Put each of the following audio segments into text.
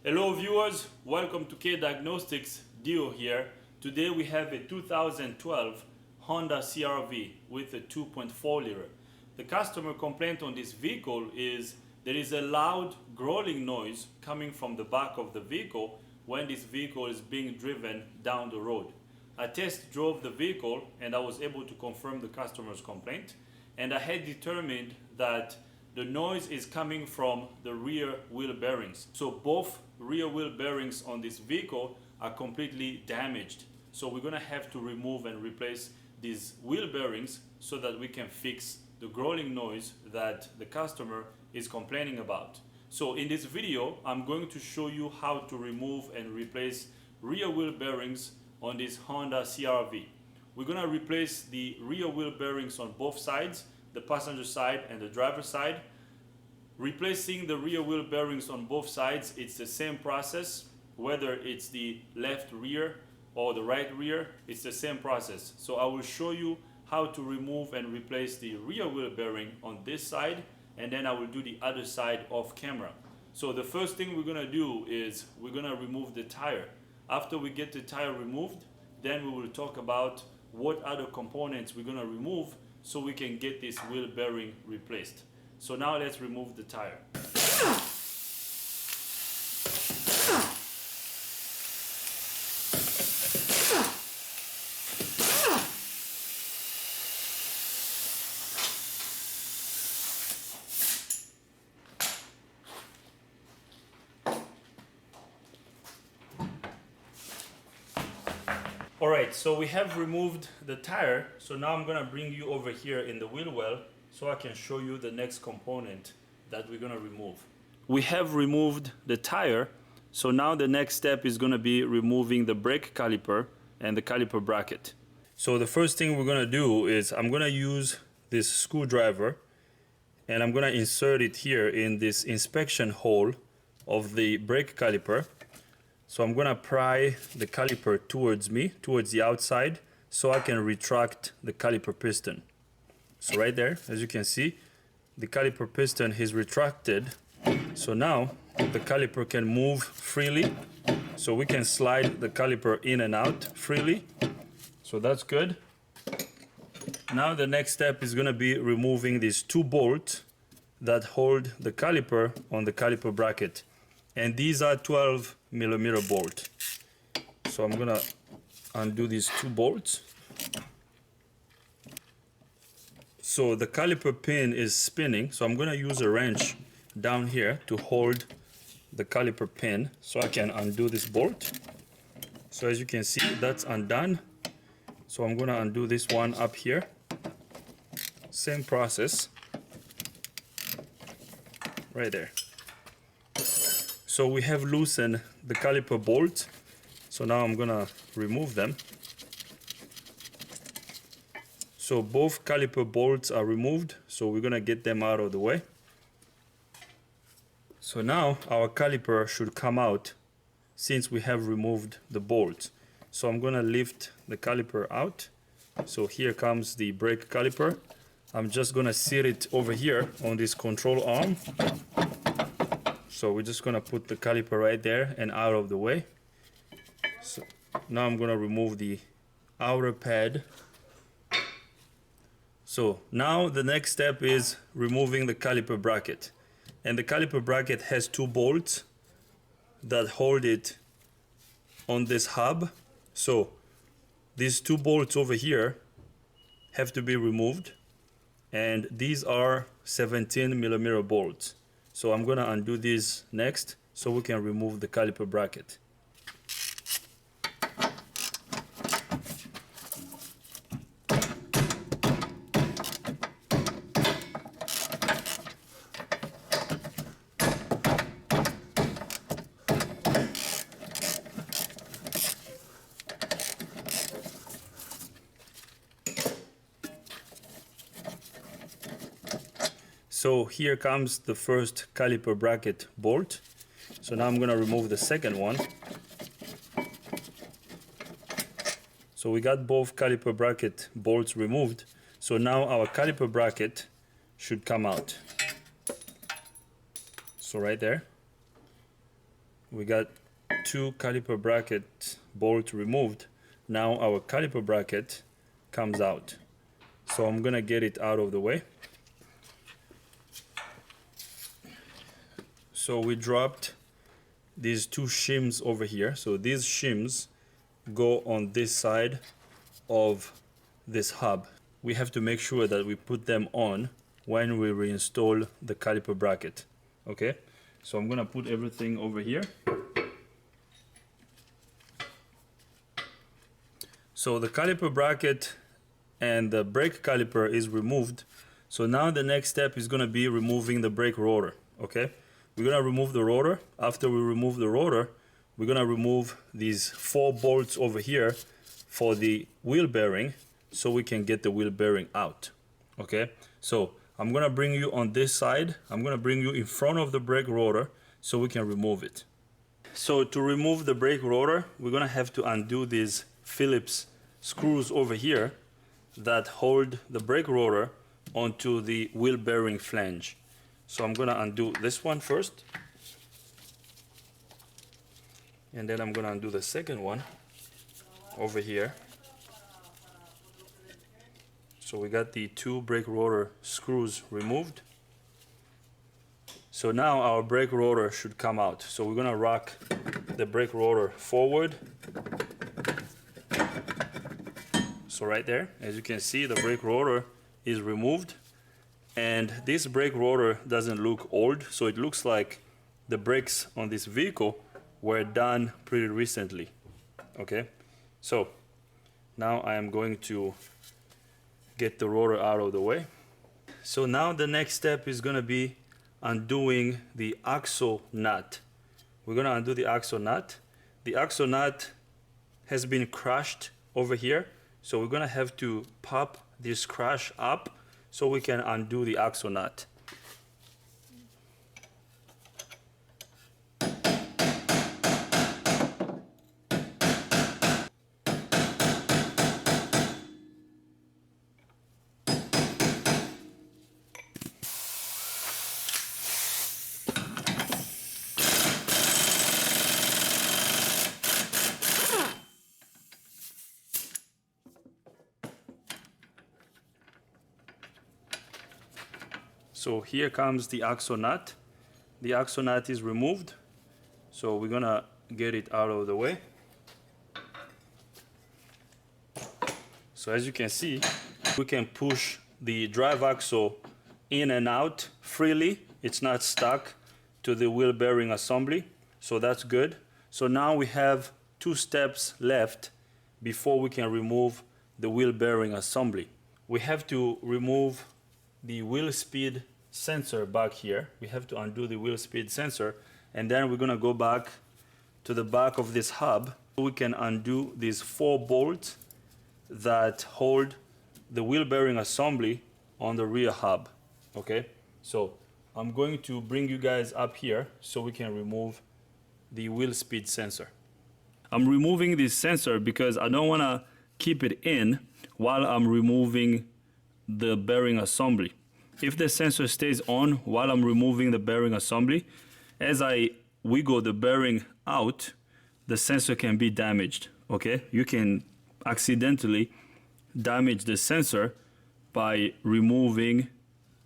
Hello viewers, welcome to K Diagnostics. Dio here. Today we have a 2012 Honda CRV with a 2.4 liter. The customer complaint on this vehicle is there is a loud growling noise coming from the back of the vehicle when this vehicle is being driven down the road. I test drove the vehicle and I was able to confirm the customer's complaint, and I had determined that the noise is coming from the rear wheel bearings. So both rear wheel bearings on this vehicle are completely damaged. So we're gonna have to remove and replace these wheel bearings so that we can fix the growling noise that the customer is complaining about. So in this video, I'm going to show you how to remove and replace rear wheel bearings on this Honda CRV. We're gonna replace the rear wheel bearings on both sides, the passenger side and the driver side. Replacing the rear wheel bearings on both sides, it's the same process. Whether it's the left rear or the right rear, it's the same process. So I will show you how to remove and replace the rear wheel bearing on this side, and then I will do the other side off camera. So the first thing we're gonna do is we're gonna remove the tire. After we get the tire removed, then we will talk about what other components we're gonna remove so we can get this wheel bearing replaced. So now let's remove the tire. Alright, so we have removed the tire. So now I'm gonna bring you over here in the wheel well so I can show you the next component that we're gonna remove. We have removed the tire, so now the next step is gonna be removing the brake caliper and the caliper bracket. So the first thing we're gonna do is I'm gonna use this screwdriver and I'm gonna insert it here in this inspection hole of the brake caliper. So I'm gonna pry the caliper towards me, towards the outside, so I can retract the caliper piston. So right there, as you can see, the caliper piston is retracted. So now the caliper can move freely. So we can slide the caliper in and out freely. So that's good. Now the next step is gonna be removing these two bolts that hold the caliper on the caliper bracket. And these are 12mm bolt. So I'm gonna undo these two bolts. So the caliper pin is spinning, so I'm gonna use a wrench down here to hold the caliper pin so I can undo this bolt. So as you can see, that's undone. So I'm gonna undo this one up here. Same process. Right there. So we have loosened the caliper bolts. So now I'm gonna remove them. So both caliper bolts are removed, so we're gonna get them out of the way. So now our caliper should come out since we have removed the bolts. So I'm gonna lift the caliper out. So here comes the brake caliper. I'm just gonna sit it over here on this control arm. So we're just gonna put the caliper right there and out of the way. So now I'm gonna remove the outer pad. So now the next step is removing the caliper bracket. And the caliper bracket has two bolts that hold it on this hub. So these two bolts over here have to be removed. And these are 17mm bolts. So I'm gonna undo these next so we can remove the caliper bracket. So here comes the first caliper bracket bolt. So now I'm gonna remove the second one. So we got both caliper bracket bolts removed. So now our caliper bracket should come out. So right there. We got two caliper bracket bolts removed. Now our caliper bracket comes out. So I'm gonna get it out of the way. So we dropped these two shims over here. So these shims go on this side of this hub. We have to make sure that we put them on when we reinstall the caliper bracket. Okay, so I'm gonna put everything over here. So the caliper bracket and the brake caliper is removed. So now the next step is gonna be removing the brake rotor. Okay, we're gonna remove the rotor. After we remove the rotor, we're gonna remove these 4 bolts over here for the wheel bearing, so we can get the wheel bearing out. Okay, so I'm gonna bring you on this side. I'm gonna bring you in front of the brake rotor so we can remove it. So to remove the brake rotor, we're gonna have to undo these Phillips screws over here that hold the brake rotor onto the wheel bearing flange. So I'm gonna undo this one first, and then I'm gonna undo the second one over here. So we got the 2 brake rotor screws removed. So now our brake rotor should come out. So we're gonna rock the brake rotor forward. So right there, as you can see, the brake rotor is removed. And this brake rotor doesn't look old, so it looks like the brakes on this vehicle were done pretty recently. Okay, so now I am going to get the rotor out of the way. So now the next step is gonna be undoing the axle nut. We're gonna undo the axle nut. The axle nut has been crushed over here, so we're gonna have to pop this crush up so we can undo the axle nut. So here comes the axle nut. The axle nut is removed. So we're gonna get it out of the way. So as you can see, we can push the drive axle in and out freely. It's not stuck to the wheel bearing assembly. So that's good. So now we have 2 steps left before we can remove the wheel bearing assembly. We have to remove the wheel speed sensor back here. We have to undo the wheel speed sensor, and then we're gonna go back to the back of this hub. We can undo these 4 bolts that hold the wheel bearing assembly on the rear hub. Okay, so I'm going to bring you guys up here so we can remove the wheel speed sensor. I'm removing this sensor because I don't want to keep it in while I'm removing the bearing assembly. If the sensor stays on while I'm removing the bearing assembly, as I wiggle the bearing out, the sensor can be damaged. Okay, you can accidentally damage the sensor by removing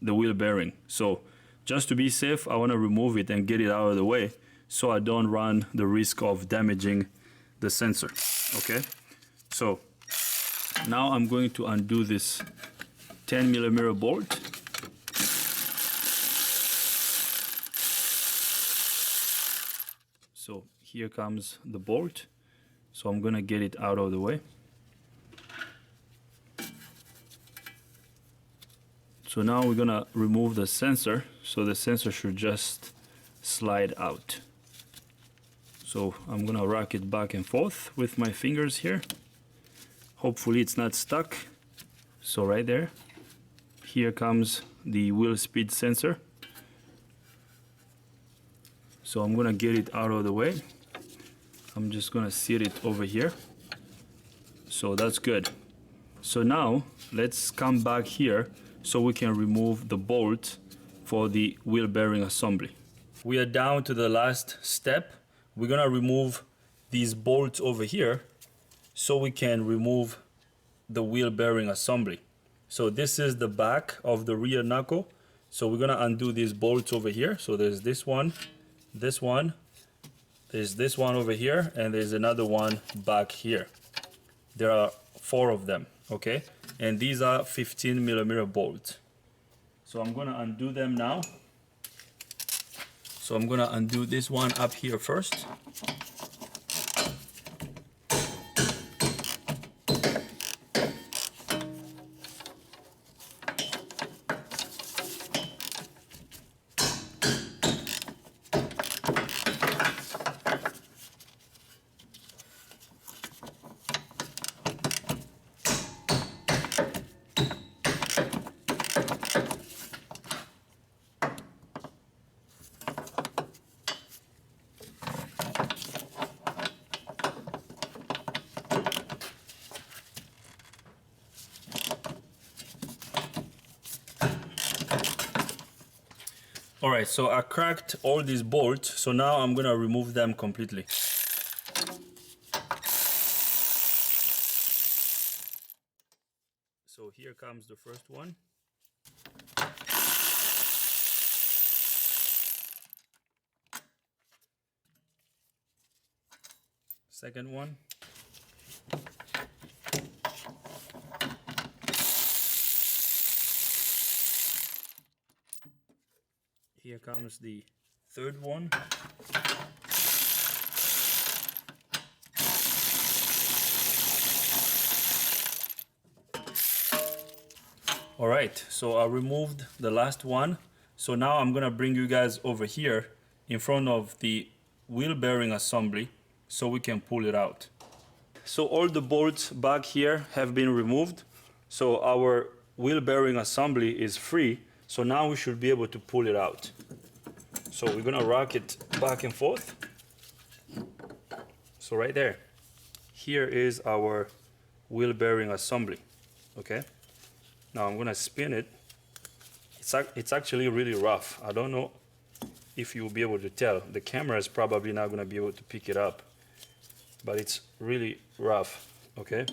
the wheel bearing. So just to be safe, I want to remove it and get it out of the way so I don't run the risk of damaging the sensor. Okay, so now I'm going to undo this 10mm bolt. So here comes the bolt. So I'm gonna get it out of the way. So now we're gonna remove the sensor. So the sensor should just slide out. So I'm gonna rock it back and forth with my fingers here. Hopefully it's not stuck. So right there, here comes the wheel speed sensor. So I'm gonna get it out of the way. I'm just gonna sit it over here. So that's good. So now let's come back here so we can remove the bolt for the wheel bearing assembly. We are down to the last step, we're gonna remove these bolts over here so we can remove the wheel bearing assembly. So this is the back of the rear knuckle. So we're gonna undo these bolts over here. So there's this one, there's this one over here, and there's another one back here. There are 4 of them, okay? And these are 15mm bolts. So I'm gonna undo them now. So I'm gonna undo this one up here first. All right, so I cracked all these bolts, so now I'm gonna remove them completely. So here comes the first one. Second one. Here comes the third one. All right, so I removed the last one. So now I'm gonna bring you guys over here in front of the wheel bearing assembly so we can pull it out. So all the bolts back here have been removed. So our wheel bearing assembly is free. So now we should be able to pull it out. So we're gonna rock it back and forth. So right there, here is our wheel bearing assembly, okay? Now I'm gonna spin it. It's actually really rough. I don't know if you'll be able to tell. The camera is probably not gonna be able to pick it up, but it's really rough, okay?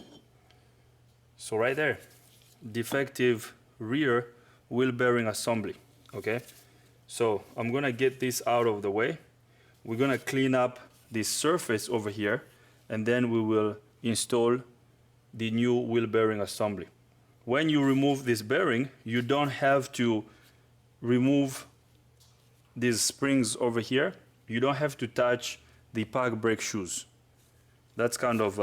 So right there, defective rear wheel bearing assembly, okay? So I'm gonna get this out of the way. We're gonna clean up this surface over here, and then we will install the new wheel bearing assembly. When you remove this bearing, you don't have to remove these springs over here. You don't have to touch the park brake shoes. That's kind of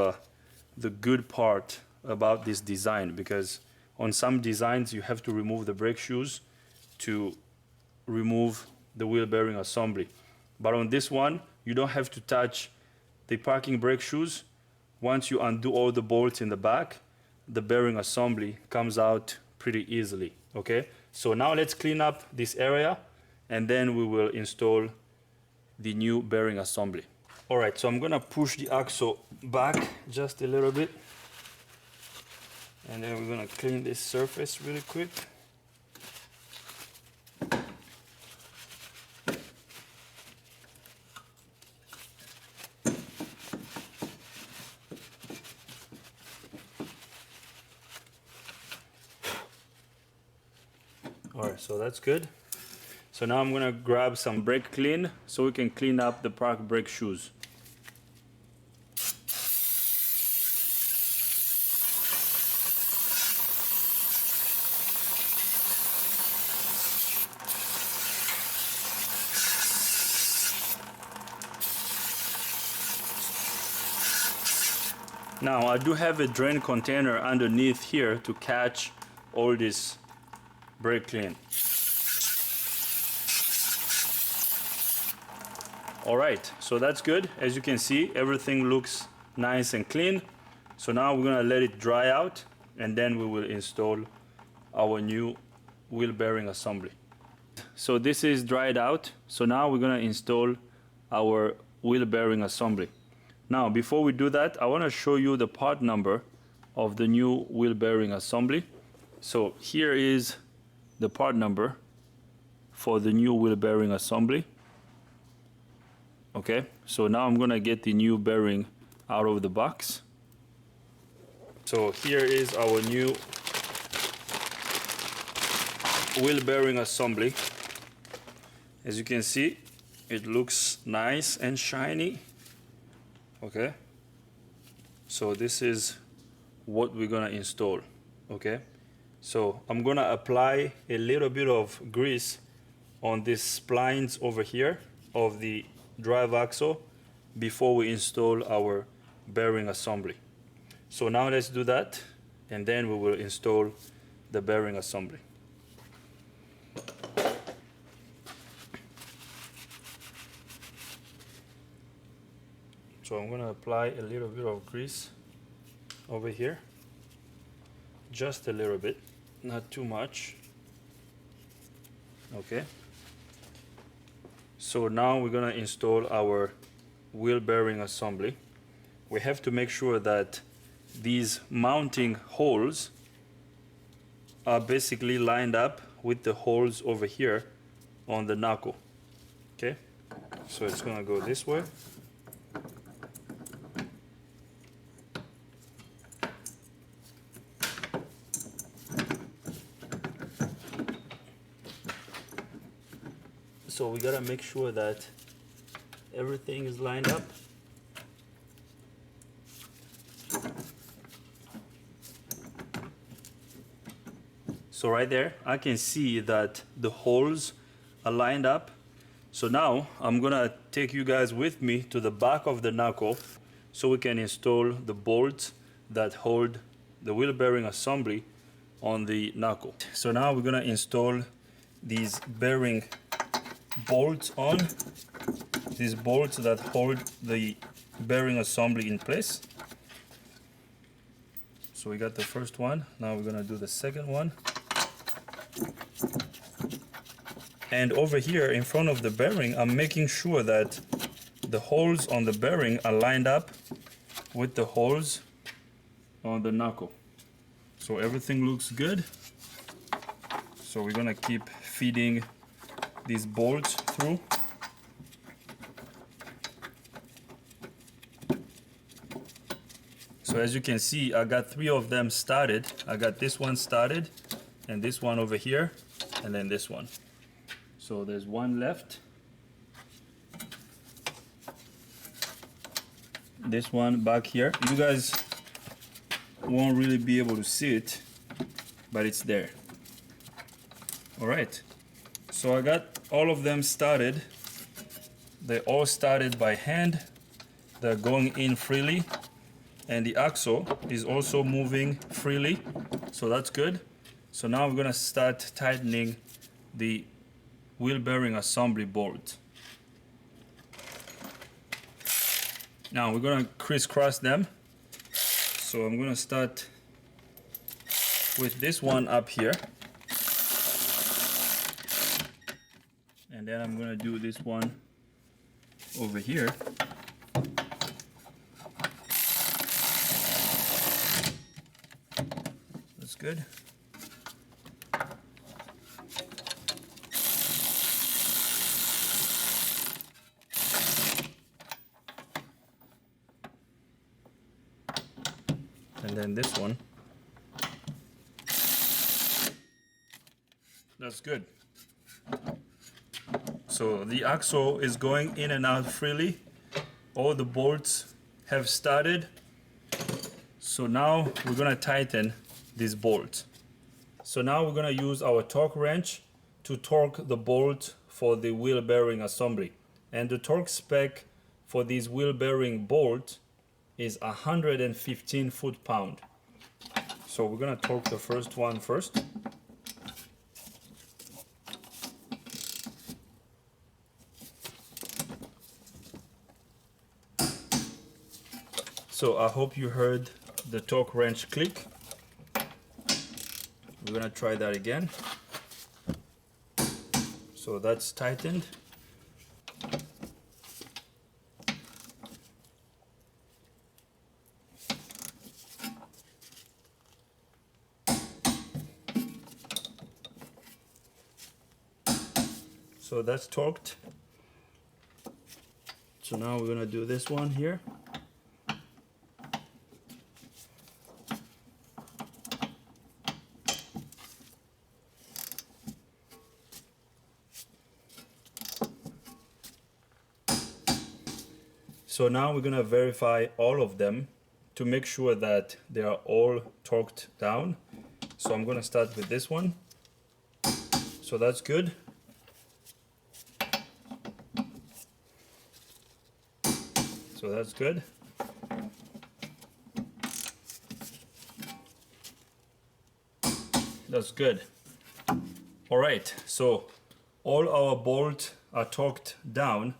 the good part about this design, because on some designs you have to remove the brake shoes to remove the wheel bearing assembly. But on this one, you don't have to touch the parking brake shoes. Once you undo all the bolts in the back, the bearing assembly comes out pretty easily, okay? So now let's clean up this area, and then we will install the new bearing assembly. All right, so I'm gonna push the axle back just a little bit, and then we're gonna clean this surface really quick. All right, so that's good. So now I'm gonna grab some brake clean so we can clean up the park brake shoes. Now I do have a drain container underneath here to catch all this brake clean. All right, so that's good. As you can see, everything looks nice and clean. So now we're gonna let it dry out, and then we will install our new wheel bearing assembly. So this is dried out. So now we're gonna install our wheel bearing assembly. Now, before we do that, I wanna show you the part number of the new wheel bearing assembly. So here is the part number for the new wheel bearing assembly. Okay, so now I'm gonna get the new bearing out of the box. So here is our new wheel bearing assembly. As you can see, it looks nice and shiny. Okay, so this is what we're gonna install. Okay, so I'm gonna apply a little bit of grease on these splines over here of the drive axle before we install our bearing assembly. So now let's do that, and then we will install the bearing assembly. So I'm going to apply a little bit of grease over here, just a little bit, not too much. Okay. So now we're going to install our wheel bearing assembly. We have to make sure that these mounting holes are basically lined up with the holes over here on the knuckle. Okay, so it's gonna go this way. So we gotta make sure that everything is lined up. So right there, I can see that the holes are lined up. So now I'm gonna take you guys with me to the back of the knuckle so we can install the bolts that hold the wheel bearing assembly on the knuckle. So now we're gonna install these bearing bolts on, these bolts that hold the bearing assembly in place. So we got the first one, now we're gonna do the second one. And over here in front of the bearing, I'm making sure that the holes on the bearing are lined up with the holes on the knuckle. So everything looks good. So we're gonna keep feeding these bolts through. So as you can see, I got 3 of them started. I got this one started, and this one over here, and then this one. So there's one left. This one back here. You guys won't really be able to see it, but it's there. All right. So I got all of them started. They all started by hand. They're going in freely. And the axle is also moving freely. So that's good. So now we're gonna start tightening the wheel bearing assembly bolt. Now we're gonna crisscross them. So I'm gonna start with this one up here. And then I'm gonna do this one over here. That's good. And then this one. That's good. So the axle is going in and out freely. All the bolts have started. So now we're gonna tighten these bolts. So now we're gonna use our torque wrench to torque the bolt for the wheel bearing assembly. And the torque spec for this wheel bearing bolt is 115 foot-pound. So we're gonna torque the first one first. So I hope you heard the torque wrench click. We're gonna try that again. So that's tightened. So that's torqued. So now we're gonna do this one here. So now we're gonna verify all of them to make sure that they are all torqued down. So I'm gonna start with this one. So that's good. So that's good. That's good. All right, so all our bolts are torqued down.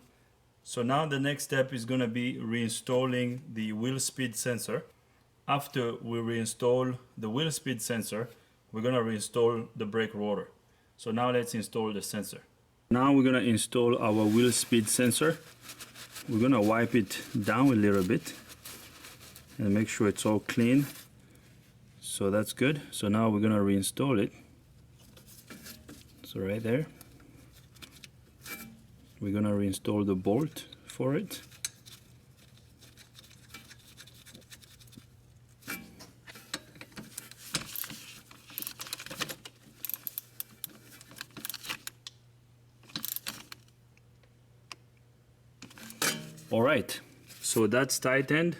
So now the next step is going to be reinstalling the wheel speed sensor. After we reinstall the wheel speed sensor, we're going to reinstall the brake rotor. So now let's install the sensor. Now we're going to install our wheel speed sensor. We're going to wipe it down a little bit and make sure it's all clean. So that's good. So now we're going to reinstall it. So right there. We're going to reinstall the bolt for it. All right, so that's tightened.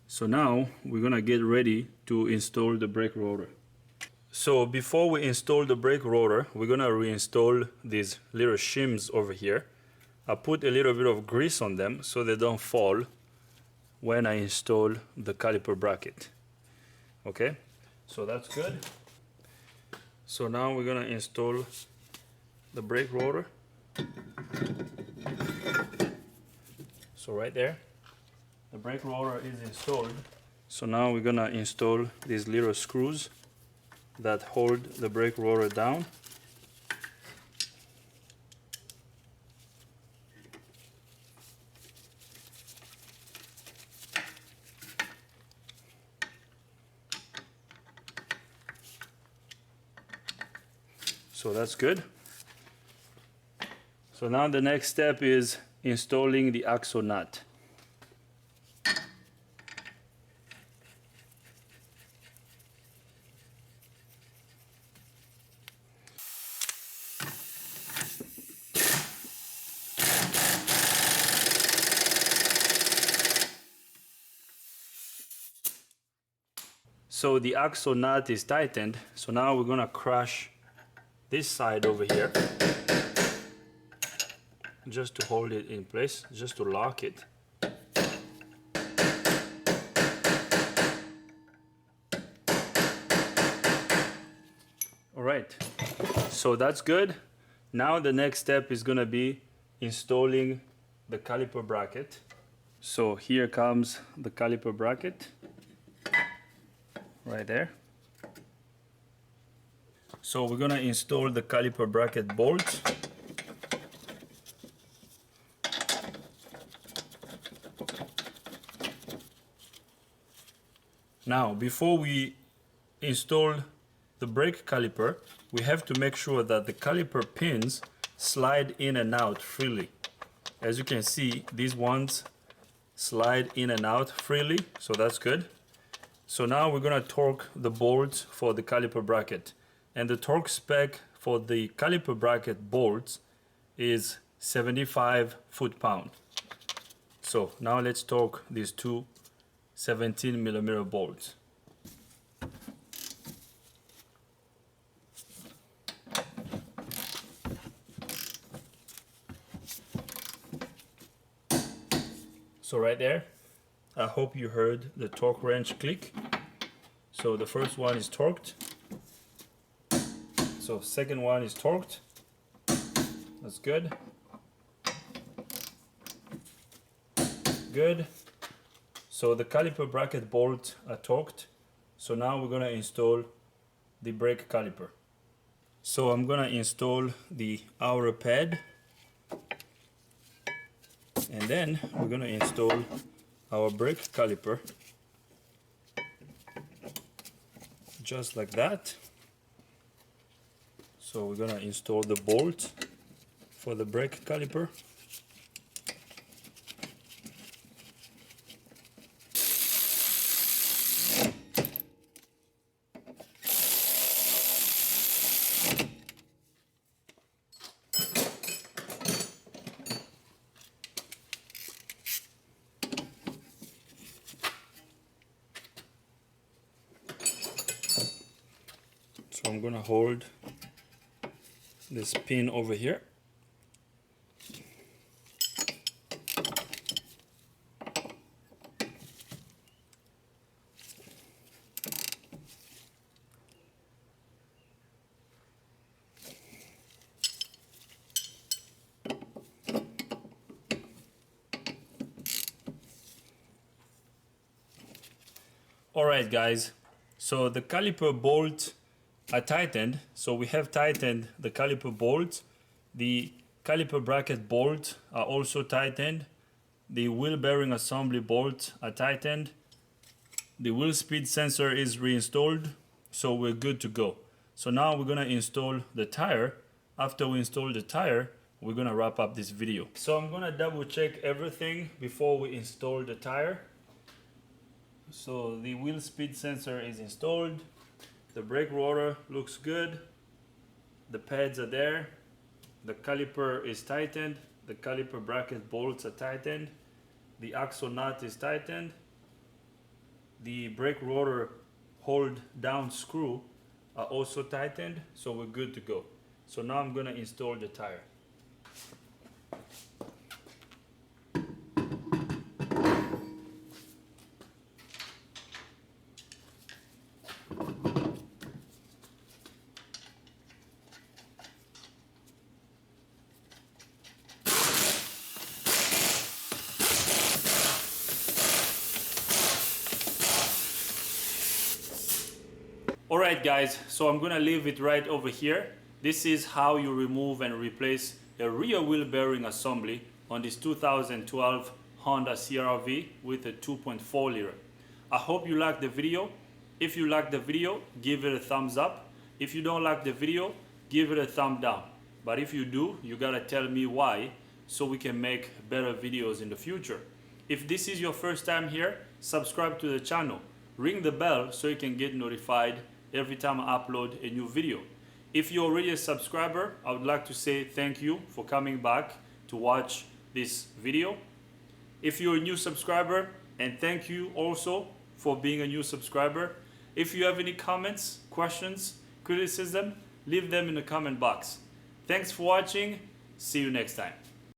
So now we're gonna get ready to install the brake rotor. So before we install the brake rotor, we're gonna reinstall these little shims over here. I put a little bit of grease on them so they don't fall when I install the caliper bracket. Okay, so that's good. So now we're gonna install the brake rotor. So right there, the brake rotor is installed. So now we're gonna install these little screws that hold the brake rotor down. So that's good. So now the next step is installing the axle nut. So the axle nut is tightened. So now we're gonna crush this side over here just to hold it in place, just to lock it. All right, so that's good. Now the next step is gonna be installing the caliper bracket. So here comes the caliper bracket, right there. So we're gonna install the caliper bracket bolts. Now, before we install the brake caliper, we have to make sure that the caliper pins slide in and out freely. As you can see, these ones slide in and out freely, so that's good. So now we're gonna torque the bolts for the caliper bracket. And the torque spec for the caliper bracket bolts is 75 foot-pound. So now let's torque these two 17mm bolts. So right there, I hope you heard the torque wrench click. So the first one is torqued. So second one is torqued. That's good. Good. So the caliper bracket bolts are torqued. So now we're gonna install the brake caliper. So I'm gonna install the hour pad, and then we're gonna install our brake caliper, just like that. So we're gonna install the bolt for the brake caliper. So I'm gonna hold this pin over here. Alright guys, so the caliper bolts are tightened. So we have tightened the caliper bolts. The caliper bracket bolts are also tightened. The wheel bearing assembly bolts are tightened. The wheel speed sensor is reinstalled, so we're good to go. So now we're gonna install the tire. After we install the tire, we're gonna wrap up this video. So I'm gonna double check everything before we install the tire. So the wheel speed sensor is installed. The brake rotor looks good. The pads are there. The caliper is tightened. The caliper bracket bolts are tightened. The axle nut is tightened. The brake rotor hold down screw are also tightened. So we're good to go. So now I'm gonna install the tire. Alright guys, so I'm gonna leave it right over here. This is how you remove and replace a rear wheel bearing assembly on this 2012 Honda CRV with a 2.4 liter. I hope you liked the video. If you liked the video, give it a thumbs up. If you don't like the video, give it a thumb down. But if you do, you gotta tell me why so we can make better videos in the future. If this is your first time here, subscribe to the channel. Ring the bell so you can get notified every time I upload a new video. If you're already a subscriber, I would like to say thank you for coming back to watch this video. If you're a new subscriber, and thank you also for being a new subscriber. If you have any comments, questions, criticism, leave them in the comment box. Thanks for watching. See you next time.